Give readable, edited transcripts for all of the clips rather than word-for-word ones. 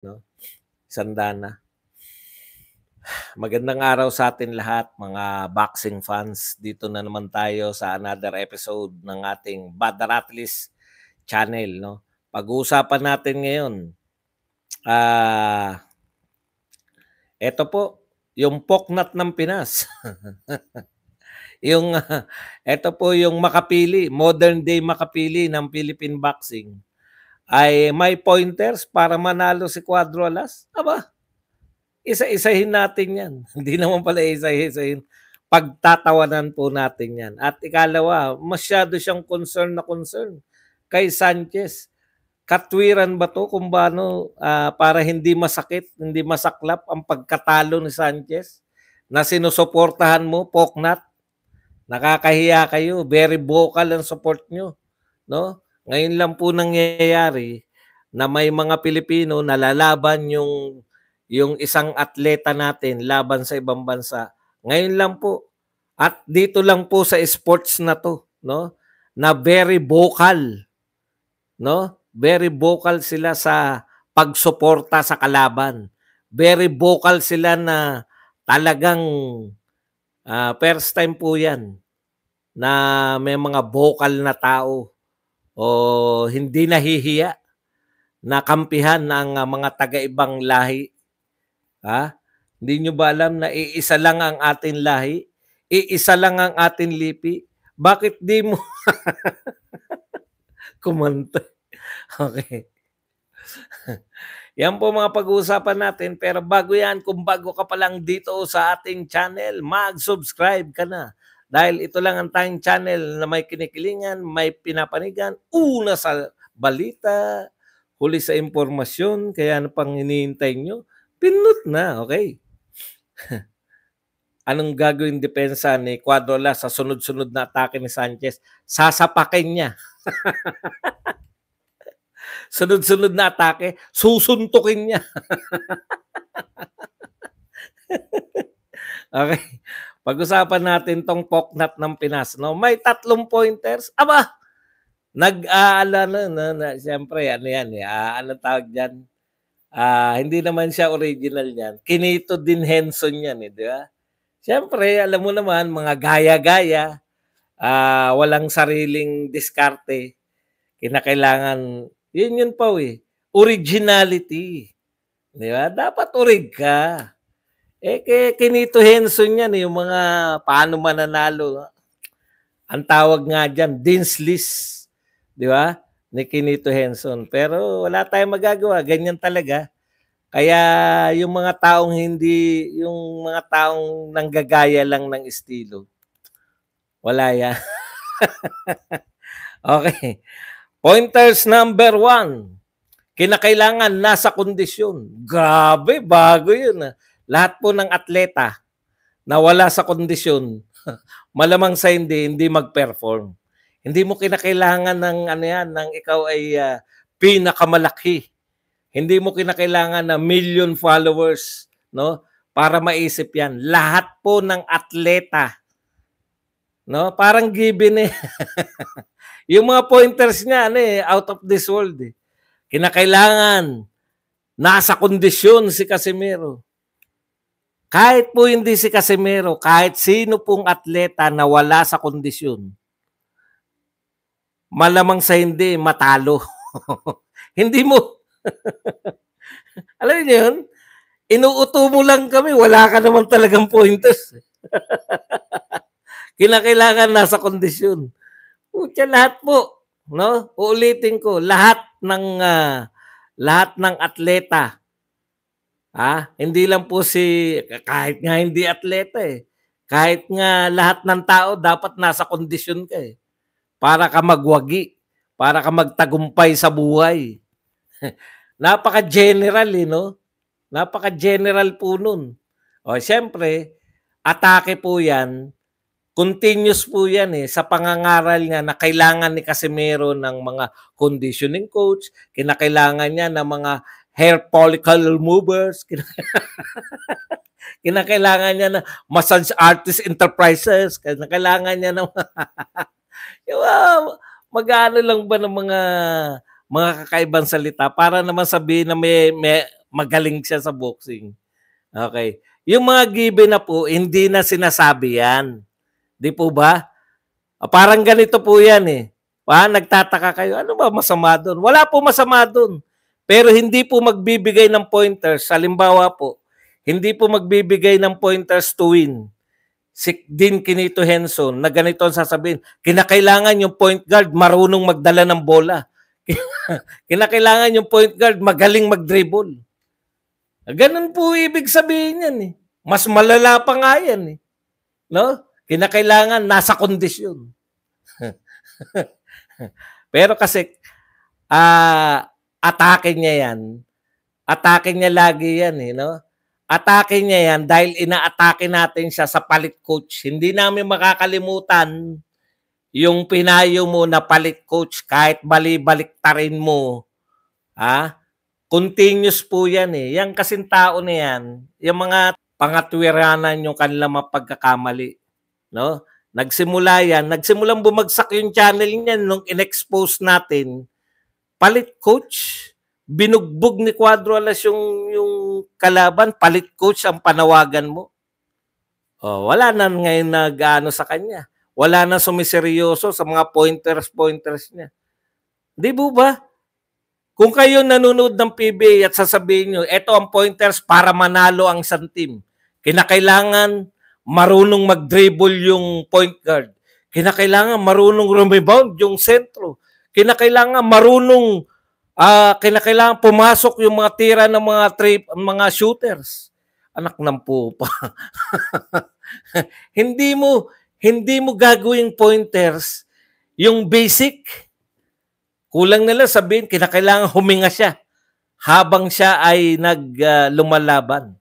'no, 100 na. Magandang araw sa atin lahat mga boxing fans. Dito na naman tayo sa another episode ng ating Badaratlist channel 'no. Pag-uusapan natin ngayon, ah, eto po, yung poknat ng Pinas. Yung, eto po yung makapili, modern day makapili ng Philippine boxing ay may pointers para manalo si Cuadro Alas. Aba, isa-isahin natin 'yan. Hindi naman pala isa-isahin, pagtatawanan po natin 'yan. At ikalawa, masyado siyang concern kay Sanchez. Katwiran ba 'to kung paano, para hindi masakit, hindi masaklap ang pagkatalo ni Sanchez na sinusuportahan mo, Poknat? Nakakahiya kayo, very vocal ang support niyo, 'no? Ngayon lang po nangyayari na may mga Pilipino na lalaban yung isang atleta natin laban sa ibang bansa. Ngayon lang po at dito lang po sa sports na 'to, 'no, na very vocal, 'no? Very vocal sila sa pagsuporta sa kalaban. Very vocal sila na talagang, first time po 'yan na may mga vocal na tao o hindi nahihiya na kampihan ng, mga taga-ibang lahi, ha? Hindi niyo ba alam na iisa lang ang ating lahi, iisa lang ang ating lipi? Bakit di mo kumanta? Okay. Yan po mga pag-uusapan natin, pero bago yan, kung bago ka pa lang dito sa ating channel, mag-subscribe ka na. Dahil ito lang ang tayong channel na may kinikilingan, may pinapanigan, una sa balita, huli sa impormasyon, kaya ano pang hinihintay nyo? Pinut na, okay? Anong gagawin depensa ni Cuadrola sa sunod-sunod na atake ni Sanchez? Sasapakin niya. Sunod-sunod na atake, susuntukin niya. Okay. Pag-usapan natin tong poknat ng Pinas, 'no? May 3 pointers. Aba, nag-aalala na siyempre ano 'yan, anong tawag diyan? Hindi naman siya original niyan. Kinito din Henson 'yan, di ba? Siyempre, alam mo naman, mga gaya-gaya, walang sariling diskarte. Kinakailangan, yun pa originality. Di ba? Dapat orig ka. Kinito Henson yan, yung mga paano mananalo. Ang tawag nga dyan, Dean's List. Di ba? Ni Kinito Henson. Pero wala tayong magagawa. Ganyan talaga. Kaya yung mga taong yung mga taong nanggagaya lang ng estilo, wala yan. Okay. Pointers number 1. Kinakailangan nasa kondisyon. Grabe, bago yun. Lahat po ng atleta na wala sa kondisyon, malamang sa hindi mag-perform. Hindi mo kinakailangan ng ng ikaw ay pinakamalaki. Hindi mo kinakailangan na million followers, no? Para maisip 'yan. Lahat po ng atleta, no? Parang given Yung mga pointers niya out of this world Kinakailangan nasa kondisyon si Casimero. Kahit po hindi si Casimero, kahit sino pong atleta na wala sa kondisyon, malamang sa hindi matalo. Hindi mo alam niyo yun? Inuuto mo lang kami, wala ka naman talagang pointers. Kinakailangan nasa kondisyon. Putya, lahat po, no? Uulitin ko, lahat ng atleta, hindi lang po kahit nga hindi atleta kahit nga lahat ng tao dapat nasa kondisyon ka para ka magwagi, para ka magtagumpay sa buhay. Napaka-general no? Napaka-general po nun. O, siyempre, atake po yan, continuous po yan sa pangangaral niya na kailangan ni Casimero ng mga conditioning coach, kinakailangan niya ng mga hair follicle movers, kinakailangan niya ng massage artist enterprises, kinakailangan niya ng mag-ano lang ba ng mga kakaibang salita para naman sabihin na may magaling siya sa boxing. Okay. Yung mga given na po, hindi na sinasabi yan. Di po ba? Parang ganito po yan eh. Nagtataka kayo, ano ba masama doon? Wala po masama doon. Pero hindi po magbibigay ng pointers. Halimbawa po, hindi po magbibigay ng pointers to win. Si Dean Quinito Henson na ganito ang sasabihin, kinakailangan yung point guard marunong magdala ng bola. Kinakailangan yung point guard magaling mag-dribble. Ganun po ibig sabihin yan eh. Mas malala pa nga yan eh. No? Kinakailangan nasa kondisyon. Pero kasi atake niya yan. Atake niya lagi yan eh, no? Atake niya yan dahil inaatake natin siya sa palit coach. Hindi namin makakalimutan yung pinayo mo na palit coach kahit bali-baliktarin mo. Continuous po yan eh. Yang kasing tao na yan, yung mga pangatwiranan yung kanilang mapagkakamali. No? Nagsimulang bumagsak yung channel niyan nung in-expose natin. Palit coach, binugbog ni Cuadro Alas yung kalaban, palit coach ang panawagan mo. Wala na ngayon nag-ano sa kanya. Wala na sumiseryoso sa mga pointers niya. Di ba? Kung kayo nanonood ng PBA at sasabihin nyo, eto ang pointers para manalo ang isang team. Kinakailangan marunong mag-dribble yung point guard. Kinakailangan marunong rebound yung sentro. Kinakailangan marunong kinakailangan pumasok yung mga tira ng mga shooters. Anak ng pupa. hindi mo gagawing pointers yung basic. Kulang nila sabihin, kinakailangan huminga siya habang siya ay lumalaban.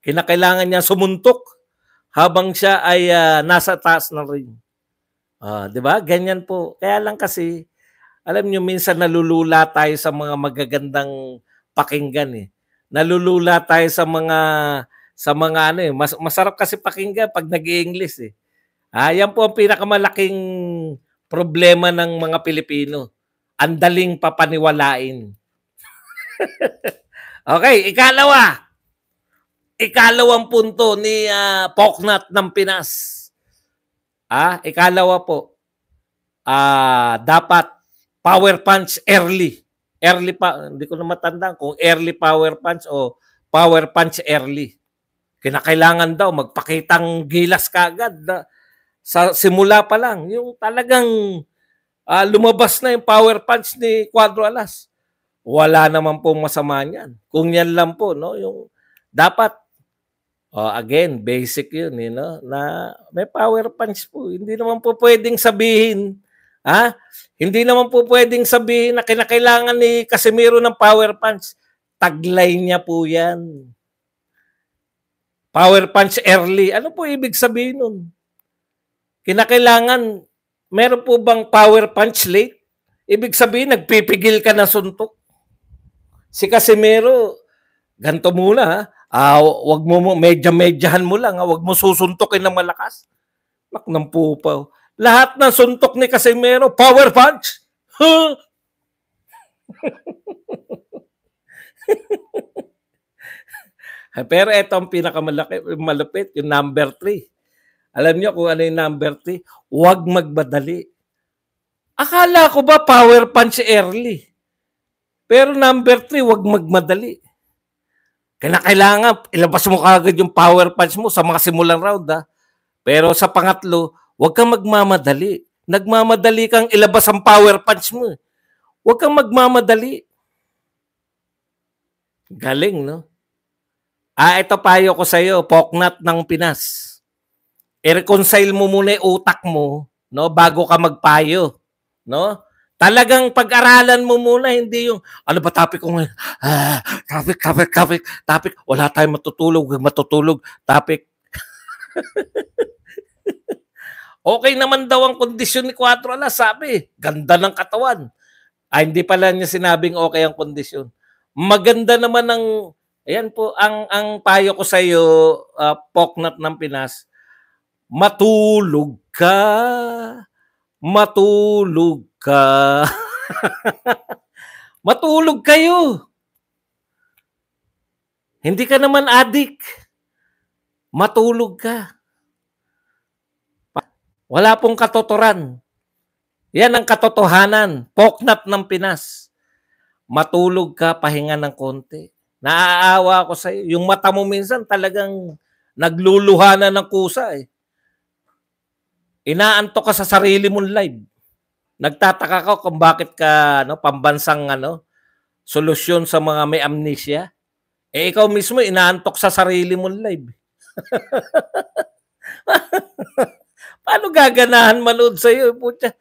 Kinakailangan niya sumuntok habang siya ay nasa taas ng ring. 'Di ba? Ganyan po. Kaya lang kasi, alam niyo, minsan nalulula tayo sa mga magagandang pakinggan eh. Nalulula tayo sa mga ano eh. Masarap kasi pakinggan pag nag-i-English eh. Yan po ang pinakamalaking problema ng mga Pilipino. Ang daling papaniwalain. Okay, ikalawang punto ni Poknat ng Pinas. Ikalawa po, dapat power punch early. Early pa, hindi ko na matandaan kung early power punch o power punch early. Kinakailangan daw magpakitang gilas kaagad sa simula pa lang. Yung talagang lumabas na yung power punch ni Cuadro Alas. Wala naman pong masama niyan. Kung yan lang po, no, yung dapat again, basic yun, na may power punch po. Hindi naman po pwedeng sabihin, hindi naman po pwedeng sabihin na kinakailangan ni Casimiro ng power punch. Taglay niya po yan. Power punch early. Ano po ibig sabihin nun? Kinakailangan, meron po bang power punch late? Ibig sabihin, nagpipigil ka na suntok. Si Casimiro, ganito muna wag mo medya-medyahan mo lang, wag mo susuntokin ng malakas. Nak ng pupaw. Lahat ng suntok ni Casimiro, power punch. Pero ito ang pinakamalupit, yung number 3. Alam niyo kung ano yung number 3? Huwag magmadali. Akala ko ba power punch early? Pero number 3, huwag magmadali. Kailangan ilabas mo kagad yung power punch mo sa mga simulang round. Pero sa pangatlo, huwag kang magmamadali. Nagmamadali kang ilabas ang power punch mo. Huwag kang magmamadali. Galing, no? Ito payo ko sa iyo, Poknat ng Pinas. I-reconcile mo muna yung utak mo, no, bago ka magpayo, no? Talagang pag-aralan mo muna, hindi yung ano ba topic ko ngayon? Topic. Wala tayong matutulog, topic. Okay naman daw ang kondisyon ni Cuatro Alas, sabi. Ganda ng katawan. Hindi pala niya sinabing okay ang kondisyon. Maganda naman ang ayan po ang payo ko sa iyo, Poknat ng Pinas. Matulog ka. Matulog ka. Matulog kayo. Hindi ka naman adik. Matulog ka. Wala pong katotoran. Yan ang katotohanan. Poknat ng Pinas. Matulog ka, pahinga ng konti. Naaawa ako sa iyo. Yung mata mo minsan talagang nagluluha na ng kusa eh. Inaantok ka sa sarili mong live. Nagtataka ka kung bakit ka pambansang solusyon sa mga may amnesia. Eh ikaw mismo inaantok sa sarili mong live. Paano gaganahan manood sa iyo? Putya.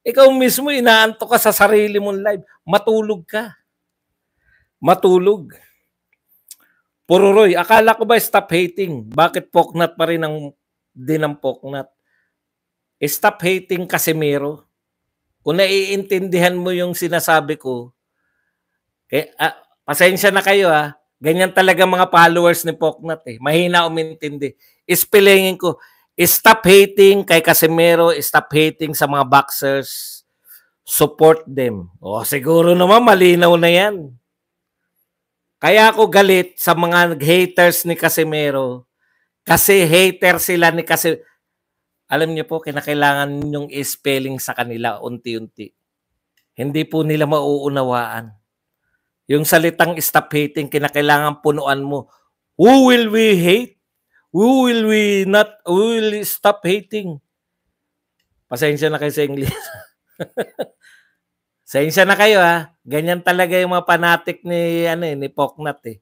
Ikaw mismo inaantok ka sa sarili mong live. Matulog ka. Matulog. Pururoy, akala ko ba stop hating? Bakit poknat pa rin ang din ang poknat? Stop hating Casimiro. Kung naiintindihan mo yung sinasabi ko, pasensya na kayo ha. Ganyan talaga mga followers ni Poknat eh. Mahina umintindi. Ispelingin ko, stop hating kay Casimiro, stop hating sa mga boxers, support them. O siguro naman malinaw na yan. Kaya ako galit sa mga haters ni Casimiro kasi hater sila ni Casimiro. Alam niyo po, kinakailangan yung spelling sa kanila unti-unti. Hindi po nila mauunawaan. Yung salitang stop hating, kinakailangan punuan mo. Who will we hate? Who will we not? Who will stop hating? Pasensya na kayo sa English. Pasensya na kayo ha. Ganyan talaga yung mga fanatic ni Poknat eh.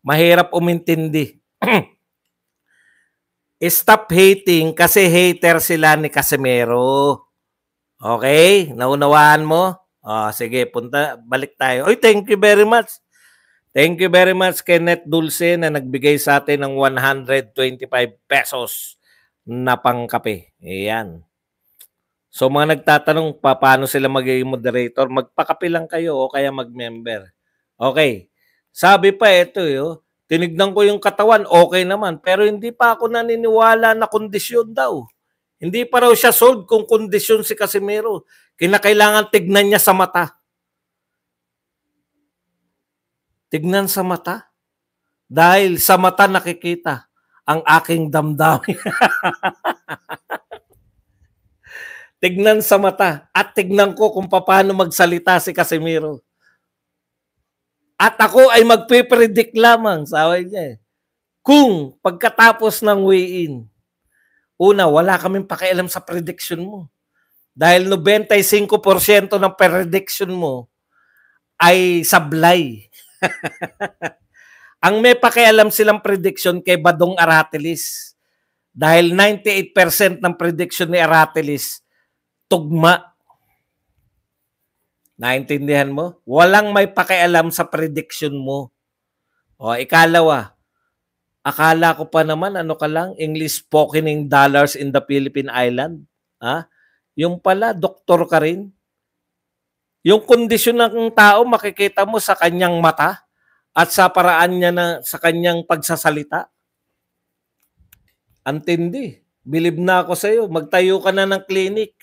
Mahirap umintindi. Stop hating kasi hater sila ni Casimiro. Okay? Naunawaan mo? Sige, balik tayo. Oy, thank you very much. Thank you very much kay Net Dulce na nagbigay sa atin ng 125 pesos na pangkape. Ayan. So mga nagtatanong paano sila magiging moderator, magpakape lang kayo o kaya mag-member. Okay. Sabi pa ito, tinignan ko yung katawan, okay naman, pero hindi pa ako naniniwala na kondisyon daw. Hindi pa raw siya sold kung kondisyon si Casimiro. Kinakailangan tignan niya sa mata. Tignan sa mata. Dahil sa mata nakikita ang aking damdamin. Tignan sa mata at tignan ko kung paano magsalita si Casimiro. At ako ay magpe-predict lamang, sabi niya. Kung pagkatapos ng weigh-in, una, wala kaming pakialam sa prediction mo. Dahil 95% ng prediction mo ay sablay. Ang may pakialam silang prediction kay Badong Aratilis. Dahil 98% ng prediction ni Aratilis, tugma. Naintindihan mo? Walang may pakialam sa prediction mo. O, ikalawa, akala ko pa naman, English spokening dollars in the Philippine Island. Ha? Yung pala, doktor ka rin. Yung kondisyon ng tao, makikita mo sa kanyang mata at sa paraan niya sa kanyang pagsasalita. Antindi. Bilib na ako sa iyo. Magtayo ka na ng clinic.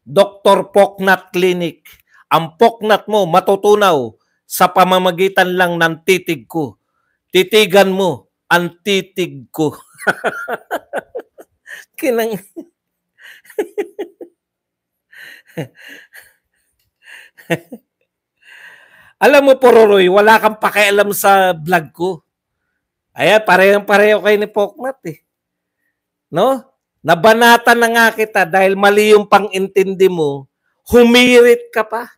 Dr. Poknat Clinic. Ang poknat mo matutunaw sa pamamagitan lang ng titig ko. Titigan mo ang titig ko. Kinang... Alam mo, Pororoy, wala kang pakialam sa vlog ko. Ayan, parehong-pareho kayo ni Poknat eh. No? Nabanatan na nga kita dahil mali yung pang-intindi mo, humirit ka pa.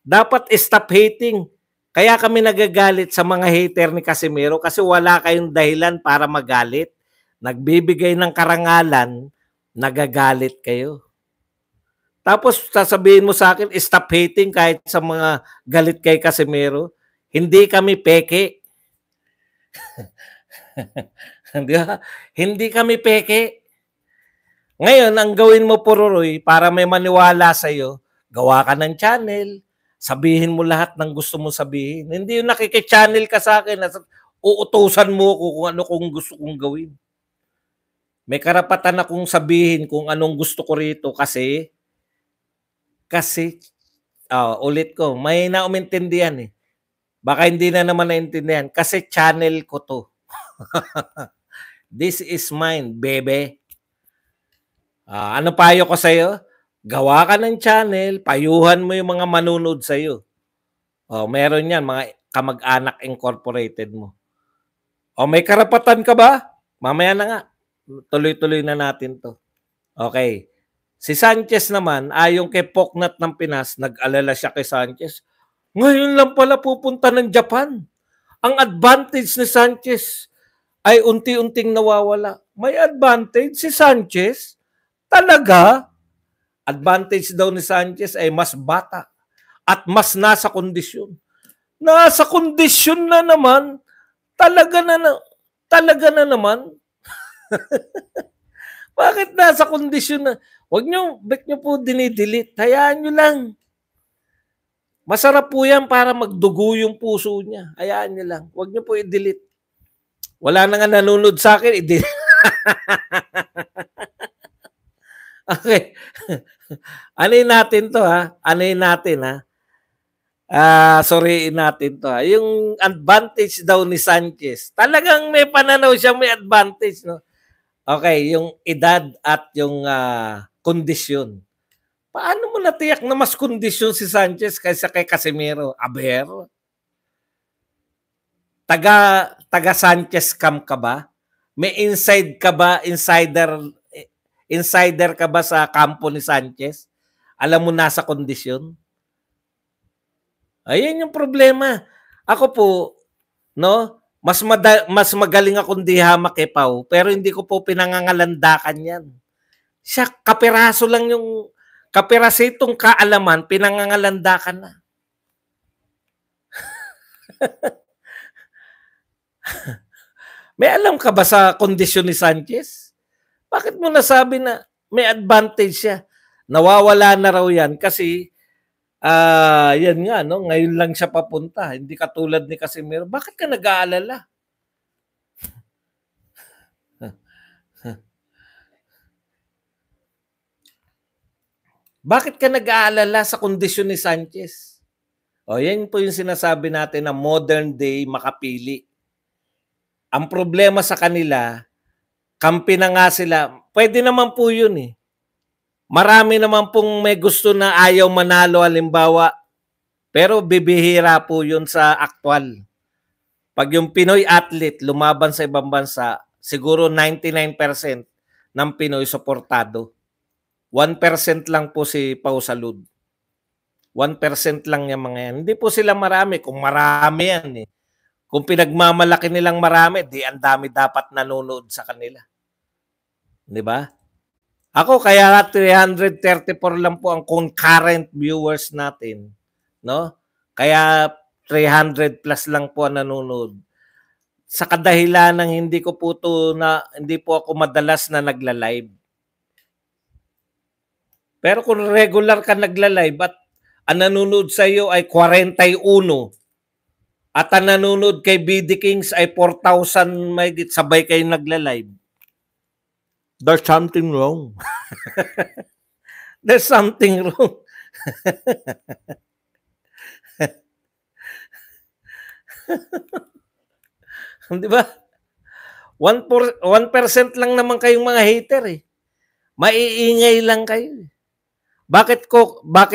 Dapat stop hating. Kaya kami nagagalit sa mga hater ni Casimiro kasi wala kayong dahilan para magalit. Nagbibigay ng karangalan, nagagalit kayo. Tapos sasabihin mo sa akin, stop hating kahit sa mga galit kay Casimiro. Hindi kami peke. Hindi kami peke. Ngayon, ang gawin mo, Pororoy, para may maniwala sa'yo, gawa ka ng channel, sabihin mo lahat ng gusto mo sabihin. Hindi yung nakiki-channel ka sa akin, uutusan mo ko kung ano kung gusto kong gawin. May karapatan akong sabihin kung anong gusto ko rito kasi, ulit ko, may naumintindihan eh. Baka hindi na naman naintindihan kasi channel ko 'to. This is mine, bebe. Ano payo ko sa'yo? Gawa ka ng channel, payuhan mo yung mga manonood sa'yo. Meron yan, mga kamag-anak incorporated mo. May karapatan ka ba? Mamaya na nga. Tuloy-tuloy na natin to. Okay. Si Sanchez naman, ayon kay Poknat ng Pinas, nag-alala siya kay Sanchez. Ngayon lang pala pupunta ng Japan. Ang advantage ni Sanchez ay unti-unting nawawala. May advantage si Sanchez? Talaga? Advantage daw ni Sanchez ay mas bata at mas nasa kondisyon. Nasa kondisyon na naman. Talaga na naman. Bakit nasa kondisyon na? Ba't nyo po dinidelete? Hayaan nyo lang. Masarap po yan para magdugo yung puso niya. Hayaan nyo lang. Huwag nyo po i-delete. Wala na nga nanonood sa akin, i-delete. Okay. Anuin natin to ha. Anuin natin ha. Sorryin natin to ha. Yung advantage daw ni Sanchez. Talagang may pananaw siya, may advantage. No? Okay, yung edad at yung kondisyon. Paano mo natiyak na mas kondisyon si Sanchez kaysa kay Casimiro? Aber? Taga Sanchez camp ka ba? May inside ka ba? Insider ka ba sa kampo ni Sanchez? Alam mo nasa kondisyon? Ayun yung problema. Ako po, no? Mas magaling akong di hamak kay Pau, pero hindi ko po pinangangalandakan yan. Siya, kapirasitong kaalaman, pinangangalandakan na. May alam ka ba sa kondisyon ni Sanchez? Bakit mo nasabi na may advantage siya? Nawawala na raw yan kasi yan nga, no? Ngayon lang siya papunta. Hindi katulad ni Casimiro. Bakit ka nag-aalala? Bakit ka nag-aalala sa kondisyon ni Sanchez? Yan po yung sinasabi natin na modern day makapili. Ang problema sa kanila, kampi na nga sila. Pwede naman po yun eh. Marami naman pong may gusto na ayaw manalo halimbawa. Pero bibihira po yun sa aktual. Pag yung Pinoy athlete lumaban sa ibang bansa, siguro 99% ng Pinoy suportado. 1% lang po si Pau Salud. 1% lang yung mga yan. Hindi po sila marami. Kung marami yan eh. Kung pinagmamalaki nilang marami, di ang dami dapat nanonood sa kanila. Di ba? Ako kaya 334 lang po ang concurrent viewers natin, no? Kaya 300 plus lang po ang nanonood. Sa kadahilan ng hindi po ako madalas na nagla-live. Pero kung regular ka nagla-live at ang nanonood sa iyo ay 41 at ang nanonood kay BD Kings ay 4,000 may sabay kayo nagla-live. There's something wrong. There's something wrong. Di ba? 1% lang naman kayong mga hater eh. Maiingay lang kayo. Bakit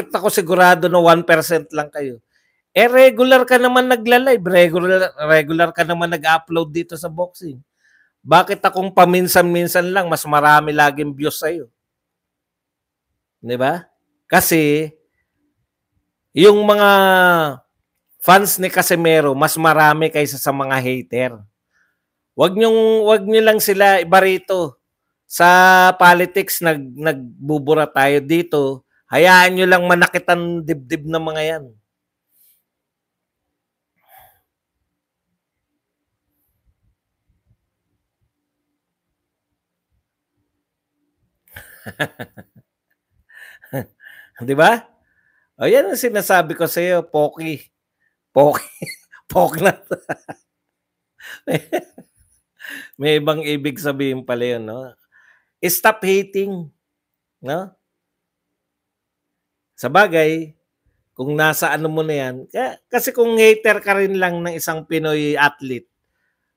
ako sigurado na 1% lang kayo? Regular ka naman nagla-live, regular ka naman nag-upload dito sa boxing. Bakit akong paminsan-minsan lang, mas marami laging views sa'yo? Di ba? Kasi, yung mga fans ni Casimiro, mas marami kaysa sa mga hater. Wag nyo lang sila ibarito. Sa politics, nagbubura tayo dito. Hayaan nyo lang manakitan dibdib ng mga yan. Di ba? Yan ang sinasabi ko sa iyo, Poki. Poknat. May ibang ibig sabihin pala yun, no? Stop hating, no? Sa bagay, Kung nasa ano mo na yan. Kasi kung hater ka rin lang ng isang Pinoy athlete,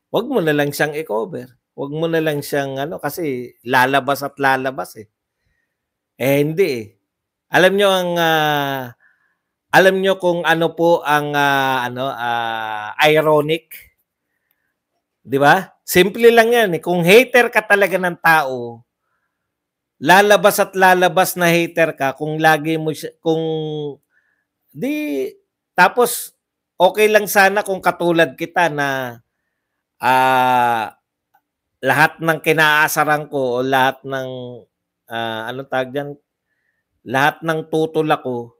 wag mo na lang siyang i-cover. Wag mo na lang siyang ano, kasi lalabas at lalabas eh. Hindi eh. Alam nyo alam nyo kung ano po ang ironic? 'Di ba? Simple lang 'yan eh. Kung hater ka talaga ng tao, lalabas at lalabas na hater ka kung lagi mo siya, kung di tapos okay lang sana kung katulad kita na lahat ng kinaasaran ko o lahat ng anong tawag diyan, lahat ng tutol ako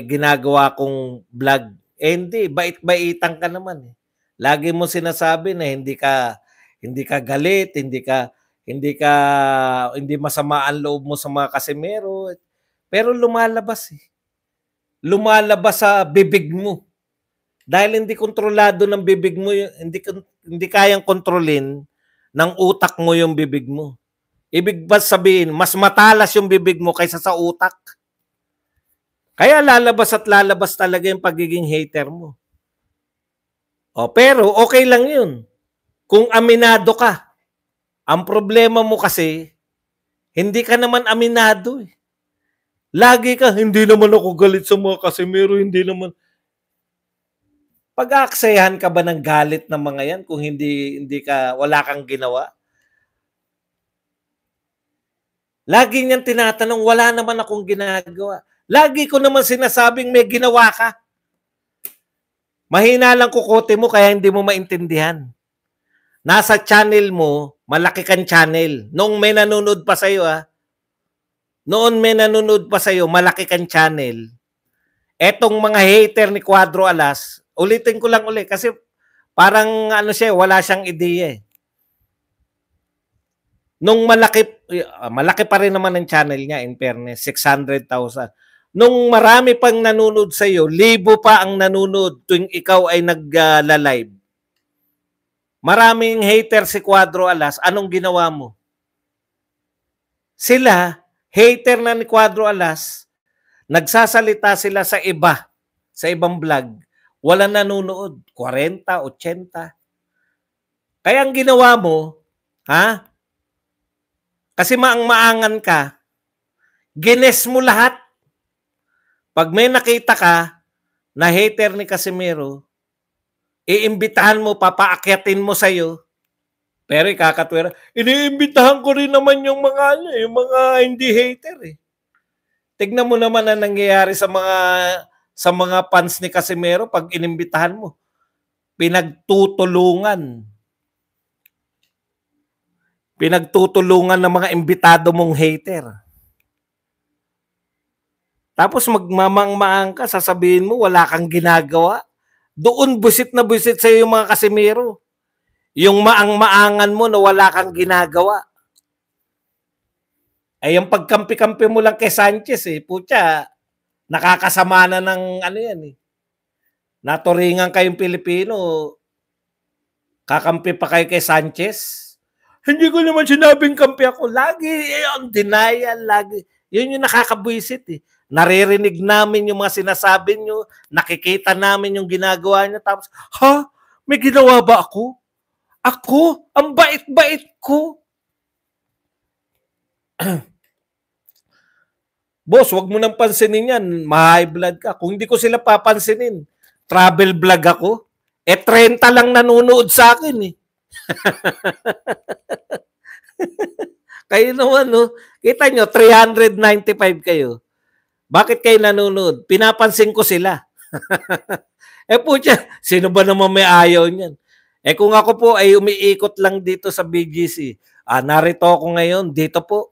ginagawa kong vlog. Hindi, bait-baitan ka naman eh. Lagi mo sinasabi na hindi ka galit, hindi masama ang loob mo sa mga Casimero. Pero lumalabas eh. Lumalabas sa bibig mo. Dahil hindi kontrolado ng bibig mo, hindi kayang kontrolin ng utak mo yung bibig mo. Ibig ba sabihin, mas matalas yung bibig mo kaysa sa utak? Kaya lalabas at lalabas talaga yung pagiging hater mo. Pero okay lang yun. Kung aminado ka. Ang problema mo kasi, hindi ka naman aminado eh. Lagi ka, hindi naman ako galit sa mga Casimero, hindi naman. Pag-aaksayahan ka ba ng galit ng mga yan kung wala kang ginawa? Lagi niyang tinatanong, wala naman akong ginagawa. Lagi ko naman sinasabing may ginawa ka. Mahina lang kukote mo kaya hindi mo maintindihan. Nasa channel mo, malaki kang channel. Noong may nanonood pa sa'yo malaki kang channel. Etong mga hater ni Cuadro Alas, ulitin ko lang ulit kasi parang wala siyang ideya eh. Nung malaki pa rin naman ang channel niya, in fairness, 600,000. Nung marami pang nanonood sa iyo, libo pa ang nanonood tuwing ikaw ay nagla-live. Maraming hater si Cuadro Alas, anong ginawa mo? Sila, hater na ni Cuadro Alas, nagsasalita sila sa ibang vlog, wala nanonood, 40, 80. Kaya ang ginawa mo, kasi maangan ka, gines mo lahat. Pag may nakita ka na hater ni Casimero, iimbitahan mo, papaakyatin mo sa'yo. Pero ikakatwera, iniimbitahan ko rin naman yung mga hindi hater eh. Tignan mo naman ang nangyayari sa mga fans ni Casimero pag inimbitahan mo. Pinagtutulungan ng mga imbitado mong hater. Tapos magmamang-maang ka, sasabihin mo wala kang ginagawa. Doon busit na busit sa yung mga Casimero. Yung maang-maangan mo na wala kang ginagawa. Ay yung pagkampi-kampi mo lang kay Sanchez putya, nakakasama na ng yan eh. Naturingan kayong Pilipino, kakampi pa kayo kay Sanchez. Hindi ko naman sinabing kampi ako. Lagi, yung denial, lagi. Yun yung nakakabwisit eh. Naririnig namin yung mga sinasabi nyo, nakikita namin yung ginagawa nyo, tapos, may ginawa ba ako? Ako? Ang bait-bait ko? Boss, wag mo nang pansinin yan. Ma-high blood ka. Kung hindi ko sila papansinin, travel vlog ako. 30 lang nanonood sa akin eh. Kayo naman, no? Kita nyo, 395 kayo. Bakit kayo nanonood? Pinapansin ko sila. Putya, sino ba naman may ayaw niyan? Kung ako po ay umiikot lang dito sa BGC, narito ako ngayon, dito po,